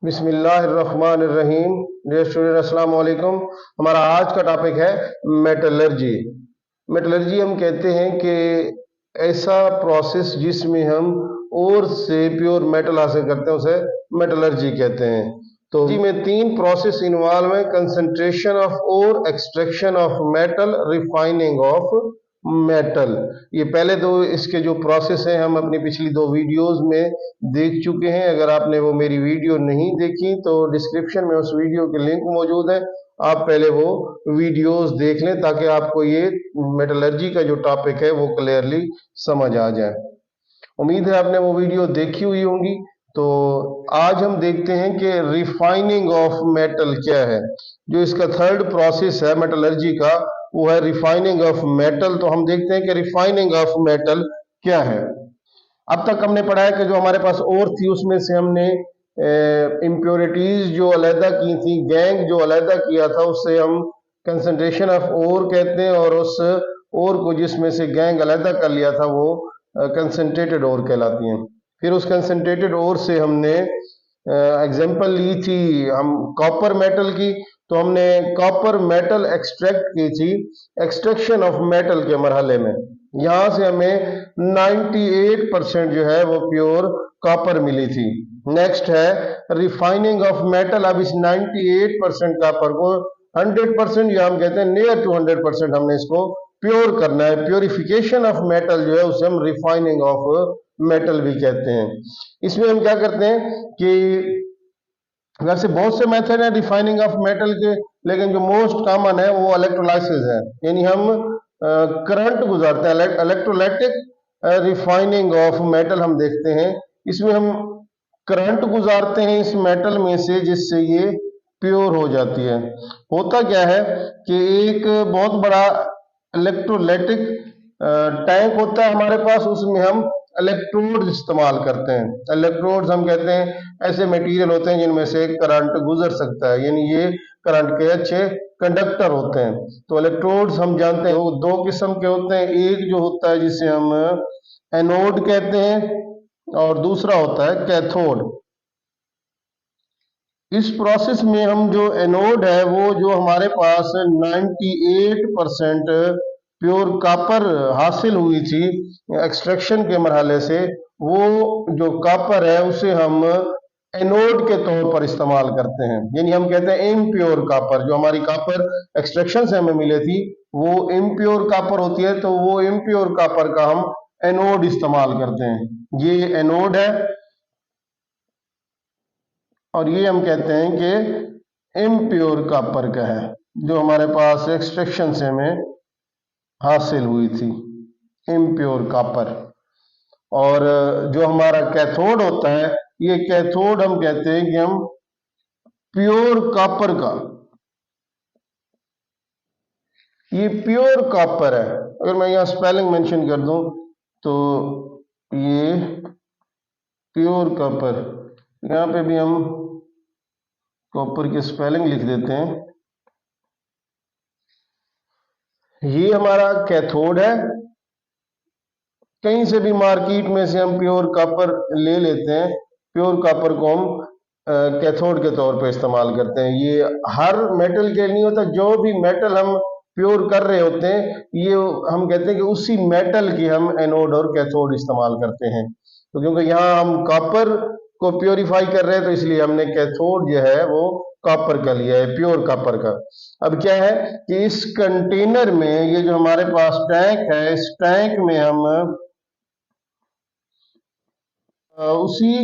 बिस्मिल्लाहिर्रहमानिर्रहीम। Dear student, अस्सलाम वालेकुम। हमारा आज का टॉपिक है मेटलर्जी। मेटलर्जी हम कहते हैं कि ऐसा प्रोसेस जिसमें हम ओर से प्योर मेटल हासिल करते हैं उसे मेटलर्जी कहते हैं। तो जी में तीन प्रोसेस इन्वॉल्व है: concentration of ore, extraction of metal, refining of metal. ये पहले दो इसके जो प्रोसेस हैं हम अपनी पिछली दो वीडियोस में देख चुके हैं। अगर आपने वो मेरी वीडियो नहीं देखी तो डिस्क्रिप्शन में उस वीडियो के लिंक मौजूद है, आप पहले वो वीडियोस देख लें ताकि आपको ये मेटलर्जी का जो टॉपिक है वो क्लियरली समझ आ जाए। उम्मीद है आपने वो वीडियो देखी हुई होंगी। तो आज हम देखते हैं कि रिफाइनिंग ऑफ मेटल क्या है। जो इसका थर्ड प्रोसेस है मेटलर्जी का वो है रिफाइनिंग ऑफ मेटल। तो हम देखते हैं कि रिफाइनिंग ऑफ मेटल क्या है। अब तक हमने पढ़ा है कि जो हमारे पास ओर थी उसमें से हमने इम्प्योरिटीज जो अलहदा की थी, गैंग जो अलहदा किया था, उससे हम कंसंट्रेशन ऑफ ओर कहते हैं, और उस ओर को जिसमें से गैंग अलहदा कर लिया था वो कंसंट्रेटेड ओर कहलाती हैं। फिर उस कंसंट्रेटेड ओर से हमने एग्जांपल ली थी हम कॉपर मेटल की। तो हमने कॉपर मेटल एक्सट्रैक्ट की थी एक्सट्रैक्शन ऑफ मेटल के मरहले में। यहां से हमें 98% जो है वो प्योर कॉपर मिली थी। नेक्स्ट है रिफाइनिंग ऑफ मेटल। अब इस 98% कॉपर को 100% या हम कहते हैं नियर टू 100% हमने इसको प्योर करना है। प्योरिफिकेशन ऑफ मेटल जो है उसे हम रिफाइनिंग ऑफ मेटल भी कहते हैं। इसमें हम क्या करते हैं कि वैसे बहुत से मेथड है रिफाइनिंग ऑफ मेटल के, लेकिन जो मोस्ट कॉमन है वो इलेक्ट्रोलाइसिस है, यानी हम करंट गुजारते हैं। इलेक्ट्रोलाइटिक रिफाइनिंग ऑफ मेटल हम देखते हैं। इसमें हम करंट गुजारते हैं इस मेटल में से जिससे ये प्योर हो जाती है। होता क्या है कि एक बहुत बड़ा इलेक्ट्रोलाइटिक टैंक होता है हमारे पास, उसमें हम इलेक्ट्रोड इस्तेमाल करते हैं। इलेक्ट्रोड्स हम कहते हैं ऐसे मटेरियल होते हैं जिनमें से करंट गुजर सकता है, यानी ये करंट के अच्छे कंडक्टर होते हैं। तो इलेक्ट्रोड्स हम जानते हैं वो दो किस्म के होते हैं। एक जो होता है जिसे हम एनोड कहते हैं और दूसरा होता है कैथोड। इस प्रोसेस में हम जो एनोड है वो जो हमारे पास 98% प्योर कॉपर हासिल हुई थी एक्सट्रैक्शन के मरहले से, वो जो कॉपर है उसे हम एनोड के तौर पर इस्तेमाल करते हैं। यानी हम कहते हैं इम्प्योर कॉपर। जो हमारी कॉपर एक्सट्रैक्शन से हमें मिले थी वो इम्प्योर कॉपर होती है, तो वो इम्प्योर कॉपर का हम एनोड इस्तेमाल करते हैं। ये एनोड है और ये हम कहते हैं कि इम्प्योर कॉपर का है जो हमारे पास एक्सट्रैक्शन से हमें हासिल हुई थी, इम्प्योर कॉपर। और जो हमारा कैथोड होता है, ये कैथोड हम कहते हैं कि हम प्योर कॉपर का, ये प्योर कॉपर है। अगर मैं यहाँ स्पेलिंग मेंशन कर दूं तो ये प्योर कॉपर, यहाँ पे भी हम कॉपर की स्पेलिंग लिख देते हैं। ये हमारा कैथोड है। कहीं से भी मार्केट में से हम प्योर कॉपर ले लेते हैं, प्योर कॉपर को हम कैथोड के तौर पे इस्तेमाल करते हैं। ये हर मेटल के नहीं होता, जो भी मेटल हम प्योर कर रहे होते हैं ये हम कहते हैं कि उसी मेटल की हम एनोड और कैथोड इस्तेमाल करते हैं। तो क्योंकि यहाँ हम कॉपर को प्योरीफाई कर रहे हैं तो इसलिए हमने कैथोड जो है वो कॉपर का लिया है, प्योर कॉपर का। अब क्या है कि इस कंटेनर में ये जो हमारे पास टैंक है, इस टैंक में हम उसी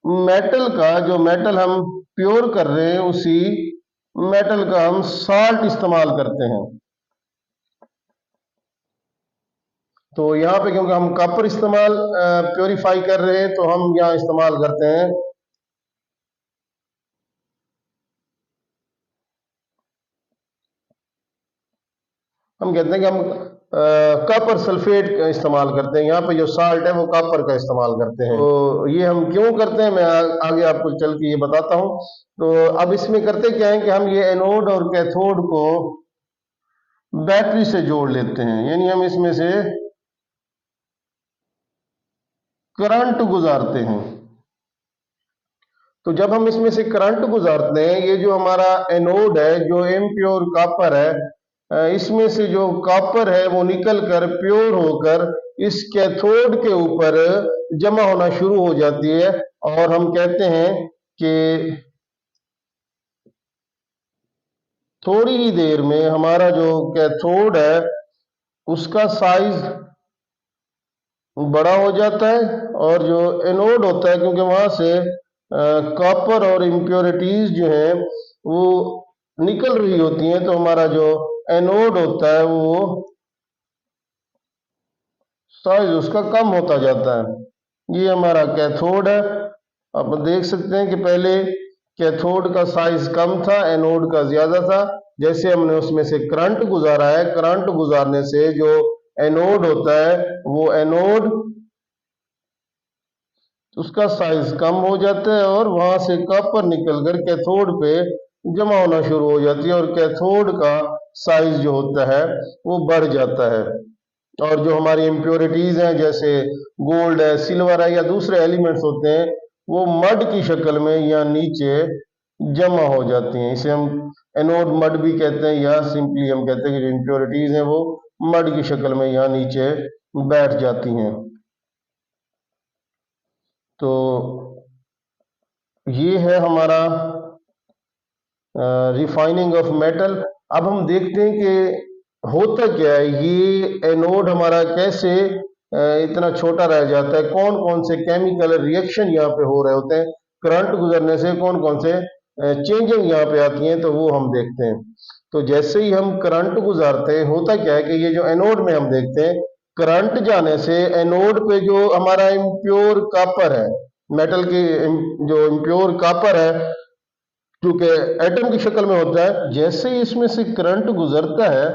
मेटल का, जो मेटल हम प्योर कर रहे हैं उसी मेटल का हम साल्ट इस्तेमाल करते हैं। तो यहाँ पे क्योंकि हम कॉपर इस्तेमाल प्योरीफाई कर रहे हैं तो हम यहाँ इस्तेमाल करते हैं हम कहते हैं कि हम कॉपर सल्फेट का इस्तेमाल करते हैं। यहाँ पे जो साल्ट है वो कॉपर का इस्तेमाल करते हैं। तो ये हम क्यों करते हैं मैं आगे आपको चल के ये बताता हूँ। तो अब इसमें करते क्या है कि हम ये एनोड और कैथोड को बैटरी से जोड़ लेते हैं, यानी हम इसमें से करंट गुजारते हैं। तो जब हम इसमें से करंट गुजारते हैं, ये जो हमारा एनोड है जो इम्प्योर कॉपर है, इसमें से जो कॉपर है वो निकल कर प्योर होकर इस कैथोड के ऊपर जमा होना शुरू हो जाती है, और हम कहते हैं कि थोड़ी ही देर में हमारा जो कैथोड है उसका साइज बड़ा हो जाता है, और जो एनोड होता है क्योंकि वहां से कॉपर और इम्प्योरिटीज जो है वो निकल रही होती हैं, तो हमारा जो एनोड होता है वो साइज उसका कम होता जाता है। ये हमारा कैथोड है। आप देख सकते हैं कि पहले कैथोड का साइज कम था, एनोड का ज्यादा था। जैसे हमने उसमें से करंट गुजारा है, करंट गुजारने से जो एनोड होता है वो एनोड उसका साइज कम हो जाता है, और वहां से कॉपर निकलकर कैथोड पे जमा होना शुरू हो जाती है, और कैथोड का साइज जो होता है वो बढ़ जाता है। और जो हमारी इम्प्योरिटीज हैं जैसे गोल्ड है, सिल्वर है या दूसरे एलिमेंट्स होते हैं, वो मड की शक्ल में या नीचे जमा हो जाती हैं। इसे हम एनोड मड भी कहते हैं, या सिंपली हम कहते हैं कि जो इम्प्योरिटीज हैं वो मड की शक्ल में यहाँ नीचे बैठ जाती हैं। तो ये है हमारा रिफाइनिंग ऑफ मेटल। अब हम देखते हैं कि होता क्या है, ये एनोड हमारा कैसे इतना छोटा रह जाता है, कौन कौन से केमिकल रिएक्शन यहाँ पे हो रहे होते हैं, करंट गुजरने से कौन कौन से चेंजिंग यहाँ पे आती हैं, तो वो हम देखते हैं। तो जैसे ही हम करंट गुजारते हैं, होता क्या है कि ये जो एनोड में हम देखते हैं, करंट जाने से एनोड पे जो हमारा इम्प्योर कॉपर है, मेटल की जो इम्प्योर कॉपर है जो कि एटम की शक्ल में होता है, जैसे ही इसमें से करंट गुजरता है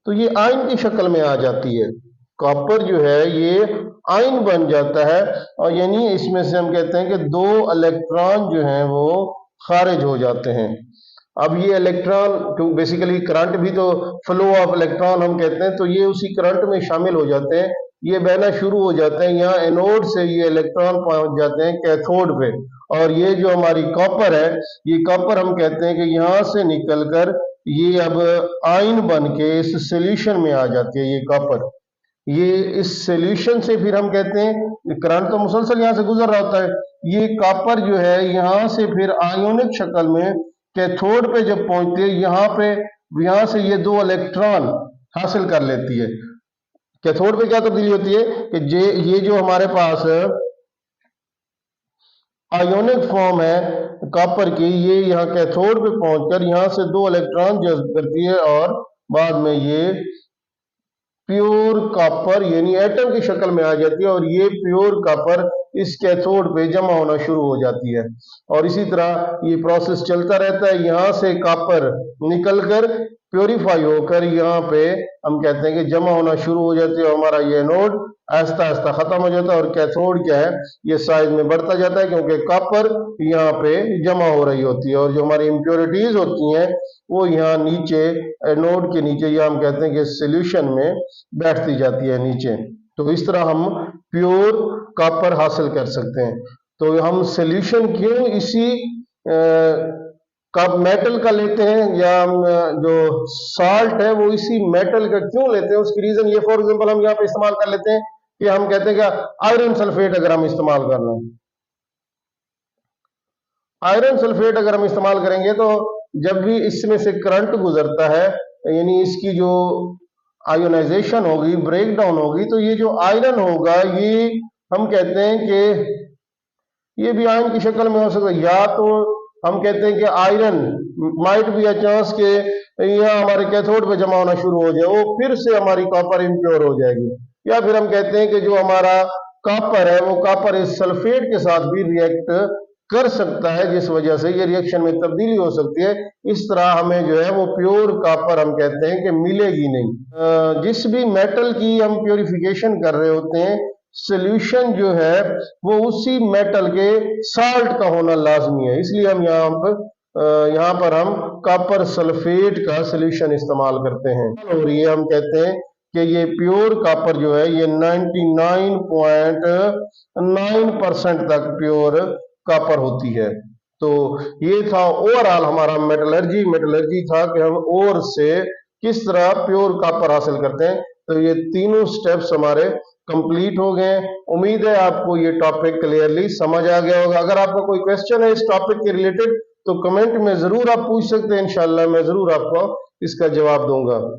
तो ये आयन की शक्ल में आ जाती है। कॉपर जो है ये आयन बन जाता है, और यानी इसमें से हम कहते हैं कि दो इलेक्ट्रॉन जो हैं वो खारिज हो जाते हैं। अब ये इलेक्ट्रॉन, क्योंकि बेसिकली करंट भी तो फ्लो ऑफ इलेक्ट्रॉन हम कहते हैं, तो ये उसी करंट में शामिल हो जाते हैं, ये बहना शुरू हो जाते हैं। यहाँ एनोड से ये इलेक्ट्रॉन पहुंच जाते हैं कैथोड पे, और ये जो हमारी कॉपर है, ये कॉपर हम कहते हैं कि यहाँ से निकलकर ये अब आयन बन के इस सोल्यूशन में आ जाती है। ये कॉपर, ये इस सोल्यूशन से फिर हम कहते हैं करंट तो मुसलसल यहाँ से गुजर रहा होता है, ये कॉपर जो है यहाँ से फिर आयोनिक शक्ल में कैथोड पे जब पहुंचती है, यहाँ से ये दो इलेक्ट्रॉन हासिल कर लेती है। कैथोड पे क्या तब्दीली होती है कि ये जो हमारे पास आयोनिक फॉर्म है कॉपर की, ये यहाँ कैथोड पे पहुंचकर यहाँ से दो इलेक्ट्रॉन जज्ब करती है, और बाद में ये प्योर कॉपर यानी एटम की शक्ल में आ जाती है, और ये प्योर कॉपर इस कैथोड पे जमा होना शुरू हो जाती है। और इसी तरह ये प्रोसेस चलता रहता है, यहाँ से कॉपर निकलकर प्योरीफाई होकर यहाँ पे हम कहते हैं कि जमा होना शुरू हो जाती है। हमारा ये नोड आहिस्ता आहिस्ता खत्म हो जाता है, और कैथोड क्या है ये साइज में बढ़ता जाता है, क्योंकि कॉपर यहाँ पे जमा हो रही होती है, और जो हमारी इम्प्योरिटीज होती हैं वो यहाँ नीचे नोड के नीचे, या हम कहते हैं कि सोल्यूशन में बैठती जाती है नीचे। तो इस तरह हम प्योर कॉपर हासिल कर सकते हैं। तो हम सोल्यूशन क्यों इसी कप मेटल का लेते हैं, या हम जो साल्ट है वो इसी मेटल का क्यों लेते हैं, उसकी रीजन ये, फॉर एग्जांपल हम यहाँ पे इस्तेमाल कर लेते हैं कि हम कहते हैं कि आयरन सल्फेट अगर हम इस्तेमाल कर लें, आयरन सल्फेट अगर हम इस्तेमाल करेंगे तो जब भी इसमें से करंट गुजरता है, यानी इसकी जो आयोनाइजेशन होगी, ब्रेक डाउन होगी, तो ये जो आयरन होगा ये हम कहते हैं कि ये भी आयन की शक्ल में हो सकता है, या तो हम कहते हैं कि iron might be a chance के यहाँ हमारे कैथोड पे जमा होना शुरू हो जाए, वो फिर से हमारी कॉपर इम्प्योर हो जाएगी। या फिर हम कहते हैं कि जो हमारा कॉपर है वो कॉपर इस सल्फेट के साथ भी रिएक्ट कर सकता है, जिस वजह से ये रिएक्शन में तब्दीली हो सकती है। इस तरह हमें जो है वो प्योर कॉपर हम कहते हैं कि मिलेगी नहीं। जिस भी मेटल की हम प्योरिफिकेशन कर रहे होते हैं, सोल्यूशन जो है वो उसी मेटल के साल्ट का होना लाजमी है, इसलिए हम यहाँ पर हम कॉपर सल्फेट का सोल्यूशन इस्तेमाल करते हैं, और ये हम कहते हैं कि ये प्योर कॉपर जो है ये 99.9% तक प्योर कॉपर होती है। तो ये था ओवरऑल हमारा मेटलर्जी था कि हम ओर से किस तरह प्योर कॉपर हासिल करते हैं। तो ये तीनों स्टेप्स हमारे कंप्लीट हो गए। उम्मीद है आपको ये टॉपिक क्लियरली समझ आ गया होगा। अगर आपका कोई क्वेश्चन है इस टॉपिक के रिलेटेड तो कमेंट में जरूर आप पूछ सकते हैं, इंशाल्लाह मैं जरूर आपको इसका जवाब दूंगा।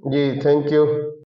जी थैंक यू।